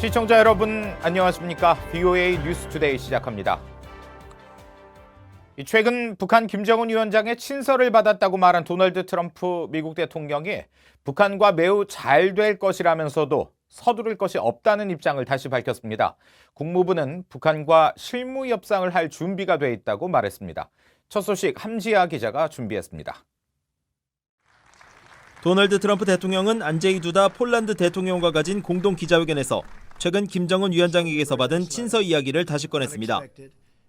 시청자 여러분 안녕하십니까? VOA 뉴스투데이 시작합니다. 최근 북한 김정은 위원장의 친서를 받았다고 말한 도널드 트럼프 미국 대통령이 북한과 매우 잘 될 것이라면서도 서두를 것이 없다는 입장을 다시 밝혔습니다. 국무부는 북한과 실무 협상을 할 준비가 돼 있다고 말했습니다. 첫 소식 함지아 기자가 준비했습니다. 도널드 트럼프 대통령은 안제이 두다 폴란드 대통령과 가진 공동 기자회견에서 최근 김정은 위원장에게서 받은 친서 이야기를 다시 꺼냈습니다.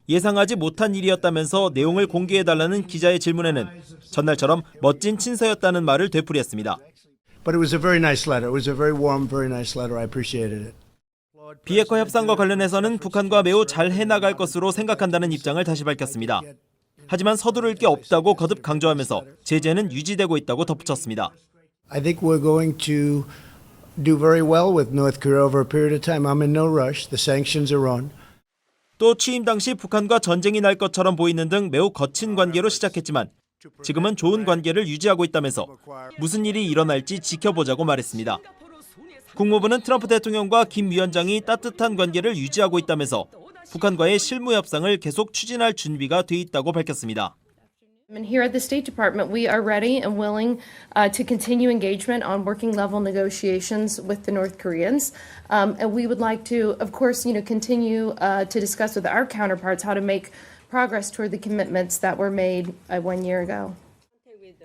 예상하지 못한 일이었다면서 내용을 공개해달라는 기자의 질문에는 전날처럼 멋진 친서였다는 말을 되풀이했습니다. But it was a very nice letter. It was a very warm, very nice letter. I appreciated it. 비핵화 협상과 관련해서는 북한과 매우 잘 해나갈 것으로 생각한다는 입장을 다시 밝혔습니다. 하지만 서두를 게 없다고 거듭 강조하면서 제재는 유지되고 있다고 덧붙였습니다. I think we're going to do very well with North Korea over a period of time. I'm in no rush. The sanctions are on. 또 취임 당시 북한과 전쟁이 날 것처럼 보이는 등 매우 거친 관계로 시작했지만 지금은 좋은 관계를 유지하고 있다면서 무슨 일이 일어날지 지켜보자고 말했습니다. 국무부는 트럼프 대통령과 김 위원장이 따뜻한 관계를 유지하고 있다면서 북한과의 실무 협상을 계속 추진할 준비가 돼 있다고 밝혔습니다. And here at the State Department, we are ready and willing to continue engagement on working level negotiations with the North Koreans. And we would like to, of course, continue to discuss with our counterparts how to make progress toward the commitments that were made 1 year ago.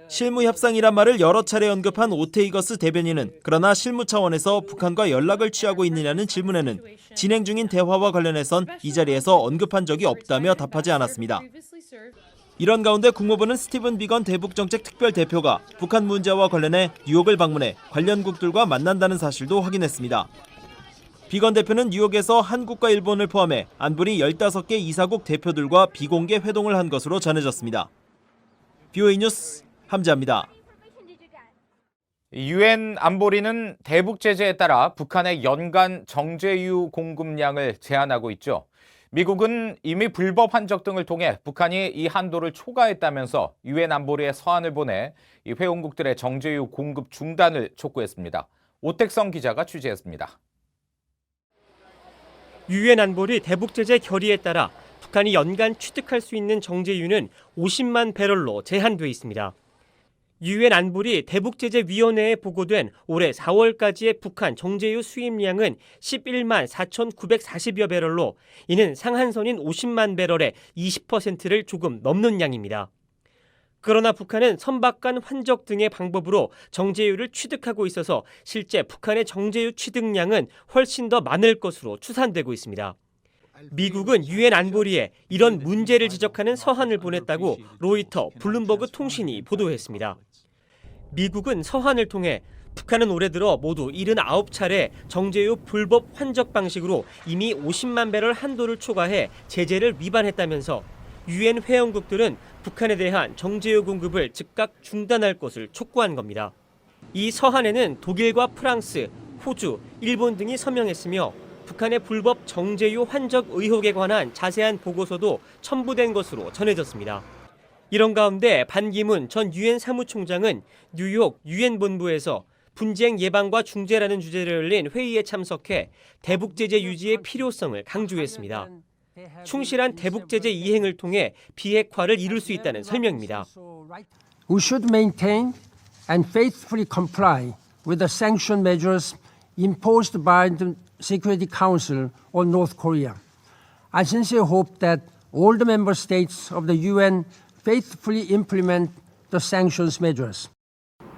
실무 협상이란 말을 여러 차례 언급한 오테이거스 대변인은 그러나 실무 차원에서 북한과 연락을 취하고 있느냐는 질문에는 진행 중인 대화와 관련해선 이 자리에서 언급한 적이 없다며 답하지 않았습니다. 이런 가운데 국무부는 스티븐 비건 대북정책특별대표가 북한 문제와 관련해 뉴욕을 방문해 관련국들과 만난다는 사실도 확인했습니다. 비건 대표는 뉴욕에서 한국과 일본을 포함해 안보리 15개 이사국 대표들과 비공개 회동을 한 것으로 전해졌습니다. VOA 뉴스 함지아입니다. 유엔 안보리는 대북 제재에 따라 북한의 연간 정제유 공급량을 제한하고 있죠. 미국은 이미 불법 환적 등을 통해 북한이 이 한도를 초과했다면서 유엔 안보리에 서한을 보내 이 회원국들의 정제유 공급 중단을 촉구했습니다. 오택성 기자가 취재했습니다. 유엔 안보리 대북 제재 결의에 따라 북한이 연간 취득할 수 있는 정제유는 50만 배럴로 제한돼 있습니다. 유엔 안보리 대북제재위원회에 보고된 올해 4월까지의 북한 정제유 수입량은 11만 4,940여 배럴로 이는 상한선인 50만 배럴의 20%를 조금 넘는 양입니다. 그러나 북한은 선박 간 환적 등의 방법으로 정제유를 취득하고 있어서 실제 북한의 정제유 취득량은 훨씬 더 많을 것으로 추산되고 있습니다. 미국은 유엔 안보리에 이런 문제를 지적하는 서한을 보냈다고 로이터, 블룸버그 통신이 보도했습니다. 미국은 서한을 통해 북한은 올해 들어 모두 79차례 정제유 불법 환적 방식으로 이미 50만 배럴 한도를 초과해 제재를 위반했다면서 유엔 회원국들은 북한에 대한 정제유 공급을 즉각 중단할 것을 촉구한 겁니다. 이 서한에는 독일과 프랑스, 호주, 일본 등이 서명했으며 북한의 불법 정제유 환적 의혹에 관한 자세한 보고서도 첨부된 것으로 전해졌습니다. 이런 가운데 반기문 전 유엔 사무총장은 뉴욕 유엔 본부에서 분쟁 예방과 중재라는 주제를 열린 회의에 참석해 대북 제재 유지의 필요성을 강조했습니다. 충실한 대북 제재 이행을 통해 비핵화를 이룰 수 있다는 설명입니다. We should maintain and faithfully comply with the sanction measures imposed by the Security Council on North Korea. I sincerely hope that all the member states of the UN faithfully implement the sanctions measures.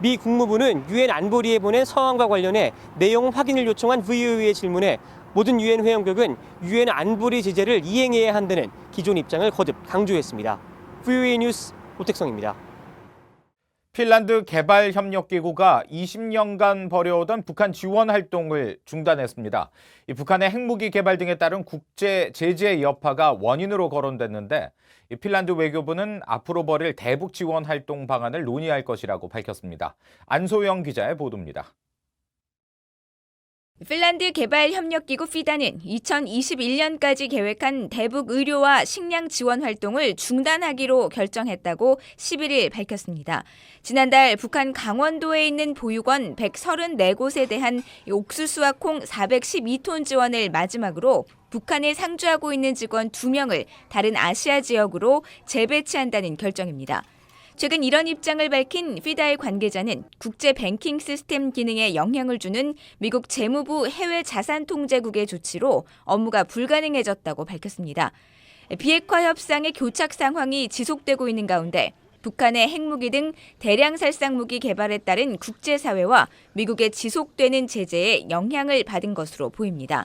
미 국무부는 유엔 안보리에 보낸 서한과 관련해 내용 확인을 요청한 VOA의 질문에 모든 유엔 회원국은 유엔 안보리 제재를 이행해야 한다는 기존 입장을 거듭 강조했습니다. VOA 뉴스 오택성입니다. 핀란드 개발협력기구가 20년간 벌여오던 북한 지원 활동을 중단했습니다. 이 북한의 핵무기 개발 등에 따른 국제 제재 여파가 원인으로 거론됐는데 이 핀란드 외교부는 앞으로 벌일 대북 지원 활동 방안을 논의할 것이라고 밝혔습니다. 안소영 기자의 보도입니다. 핀란드 개발협력기구 FIDA는 2021년까지 계획한 대북 의료와 식량 지원 활동을 중단하기로 결정했다고 11일 밝혔습니다. 지난달 북한 강원도에 있는 보육원 134곳에 대한 옥수수와 콩 412톤 지원을 마지막으로 북한에 상주하고 있는 직원 2명을 다른 아시아 지역으로 재배치한다는 결정입니다. 최근 이런 입장을 밝힌 FIDA의 관계자는 국제 뱅킹 시스템 기능에 영향을 주는 미국 재무부 해외자산통제국의 조치로 업무가 불가능해졌다고 밝혔습니다. 비핵화 협상의 교착 상황이 지속되고 있는 가운데 북한의 핵무기 등 대량 살상 무기 개발에 따른 국제사회와 미국의 지속되는 제재에 영향을 받은 것으로 보입니다.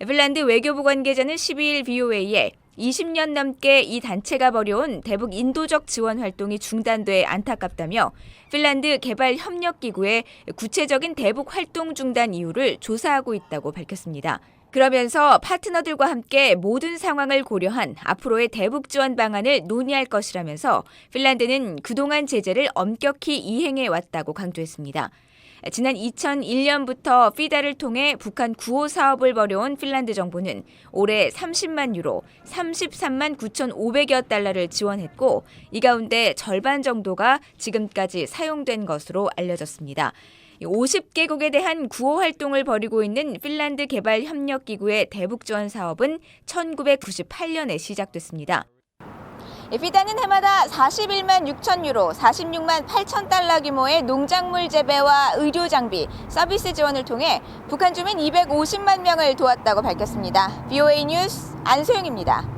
핀란드 외교부 관계자는 12일 VOA에 20년 넘게 이 단체가 벌여온 대북 인도적 지원 활동이 중단돼 안타깝다며 핀란드 개발협력기구의 구체적인 대북 활동 중단 이유를 조사하고 있다고 밝혔습니다. 그러면서 파트너들과 함께 모든 상황을 고려한 앞으로의 대북 지원 방안을 논의할 것이라면서 핀란드는 그동안 제재를 엄격히 이행해 왔다고 강조했습니다. 지난 2001년부터 FIDA를 통해 북한 구호 사업을 벌여온 핀란드 정부는 올해 30만 유로, 33만 9,500여 달러를 지원했고 이 가운데 절반 정도가 지금까지 사용된 것으로 알려졌습니다. 50개국에 대한 구호 활동을 벌이고 있는 핀란드 개발협력기구의 대북 지원 사업은 1998년에 시작됐습니다. FIDA는 해마다 41만 6천 유로, 46만 8천 달러 규모의 농작물 재배와 의료 장비, 서비스 지원을 통해 북한 주민 250만 명을 도왔다고 밝혔습니다. VOA 뉴스 안소영입니다.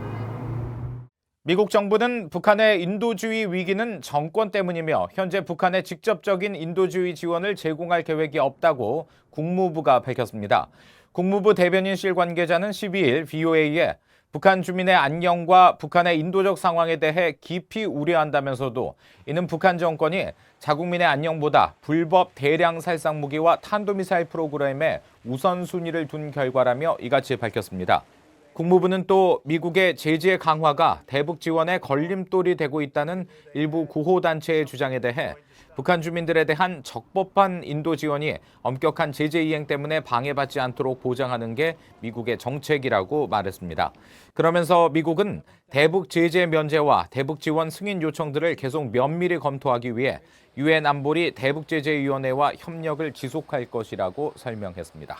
미국 정부는 북한의 인도주의 위기는 정권 때문이며 현재 북한에 직접적인 인도주의 지원을 제공할 계획이 없다고 국무부가 밝혔습니다. 국무부 대변인실 관계자는 12일 VOA에 북한 주민의 안녕과 북한의 인도적 상황에 대해 깊이 우려한다면서도 이는 북한 정권이 자국민의 안녕보다 불법 대량 살상 무기와 탄도미사일 프로그램에 우선순위를 둔 결과라며 이같이 밝혔습니다. 국무부는 또 미국의 제재 강화가 대북 지원에 걸림돌이 되고 있다는 일부 구호단체의 주장에 대해 북한 주민들에 대한 적법한 인도 지원이 엄격한 제재 이행 때문에 방해받지 않도록 보장하는 게 미국의 정책이라고 말했습니다. 그러면서 미국은 대북 제재 면제와 대북 지원 승인 요청들을 계속 면밀히 검토하기 위해 유엔 안보리 대북제재위원회와 협력을 지속할 것이라고 설명했습니다.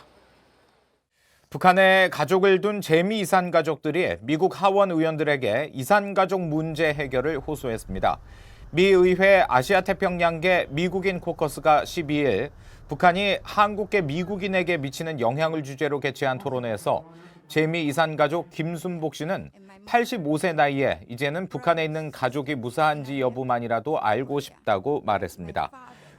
북한에 가족을 둔 재미 이산 가족들이 미국 하원 의원들에게 이산 가족 문제 해결을 호소했습니다. 미 의회 아시아태평양계 미국인 코커스가 12일 북한이 한국계 미국인에게 미치는 영향을 주제로 개최한 토론회에서 재미 이산 가족 김순복 씨는 85세 나이에 이제는 북한에 있는 가족이 무사한지 여부만이라도 알고 싶다고 말했습니다.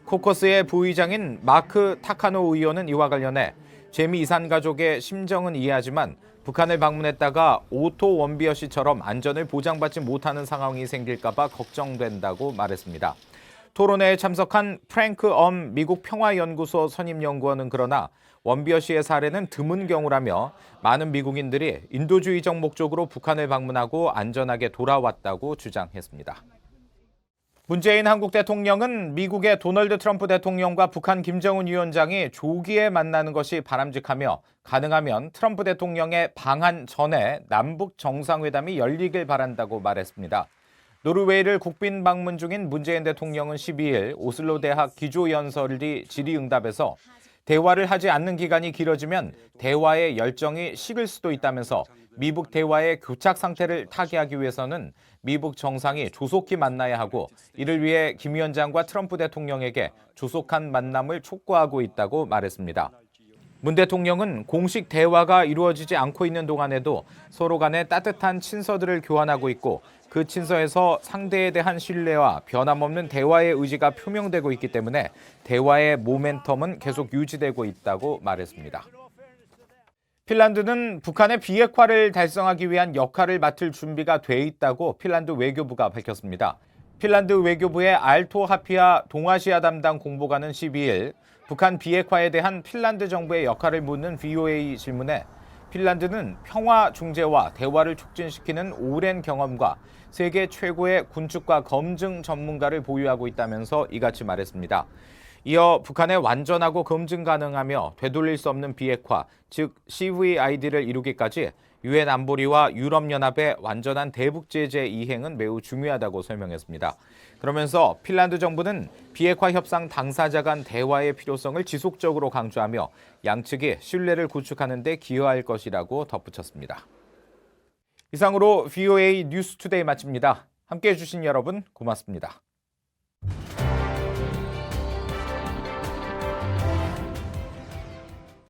코커스의 부의장인 마크 타카노 의원은 이와 관련해 재미 이산 가족의 심정은 이해하지만 북한을 방문했다가 오토 원비어 씨처럼 안전을 보장받지 못하는 상황이 생길까 봐 걱정된다고 말했습니다. 토론회에 참석한 프랭크 미국 평화연구소 선임연구원은 그러나 원비어 씨의 사례는 드문 경우라며 많은 미국인들이 인도주의적 목적으로 북한을 방문하고 안전하게 돌아왔다고 주장했습니다. 문재인 한국 대통령은 미국의 도널드 트럼프 대통령과 북한 김정은 위원장이 조기에 만나는 것이 바람직하며 가능하면 트럼프 대통령의 방한 전에 남북 정상회담이 열리길 바란다고 말했습니다. 노르웨이를 국빈 방문 중인 문재인 대통령은 12일 오슬로 대학 기조연설이 질의응답에서 대화를 하지 않는 기간이 길어지면 대화의 열정이 식을 수도 있다면서 미북 대화의 교착 상태를 타개하기 위해서는 미북 정상이 조속히 만나야 하고 이를 위해 김 위원장과 트럼프 대통령에게 조속한 만남을 촉구하고 있다고 말했습니다. 문 대통령은 공식 대화가 이루어지지 않고 있는 동안에도 서로 간에 따뜻한 친서들을 교환하고 있고 그 친서에서 상대에 대한 신뢰와 변함없는 대화의 의지가 표명되고 있기 때문에 대화의 모멘텀은 계속 유지되고 있다고 말했습니다. 핀란드는 북한의 비핵화를 달성하기 위한 역할을 맡을 준비가 돼 있다고 핀란드 외교부가 밝혔습니다. 핀란드 외교부의 알토 하피아 동아시아 담당 공보관은 12일 북한 비핵화에 대한 핀란드 정부의 역할을 묻는 VOA 질문에 핀란드는 평화 중재와 대화를 촉진시키는 오랜 경험과 세계 최고의 군축과 검증 전문가를 보유하고 있다면서 이같이 말했습니다. 이어 북한의 완전하고 검증 가능하며 되돌릴 수 없는 비핵화, 즉 CVID를 이루기까지 유엔 안보리와 유럽연합의 완전한 대북 제재 이행은 매우 중요하다고 설명했습니다. 그러면서 핀란드 정부는 비핵화 협상 당사자 간 대화의 필요성을 지속적으로 강조하며 양측이 신뢰를 구축하는 데 기여할 것이라고 덧붙였습니다. 이상으로 VOA 뉴스투데이 마칩니다. 함께해 주신 여러분 고맙습니다.